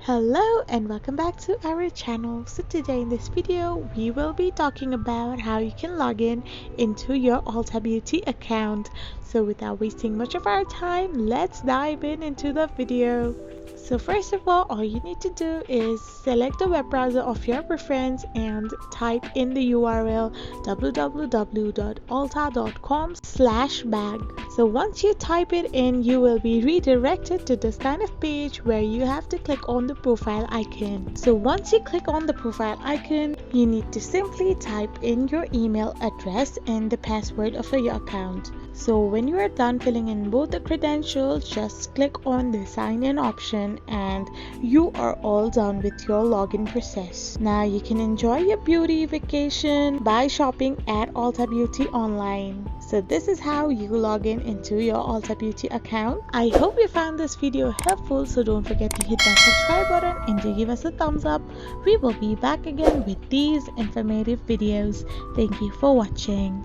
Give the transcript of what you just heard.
Hello and welcome back to our channel. So today in this video we will be talking about how you can log in into your ULTA Beauty account. So without wasting much of our time, let's dive into the video. So first of all you need to do is select the web browser of your preference and type in the URL www.ulta.com/bag. So once you type it in, you will be redirected to this kind of page where you have to click on the profile icon. So once you click on the profile icon, you need to simply type in your email address and the password of your account. So when you are done filling in both the credentials, just click on the sign in option and you are all done with your login process. Now you can enjoy your beauty vacation by shopping at ULTA Beauty online. So this is how you log in into your ULTA Beauty account. I hope you found this video helpful, so don't forget to hit that subscribe button and to give us a thumbs up. We will be back again with these informative videos. Thank you for watching.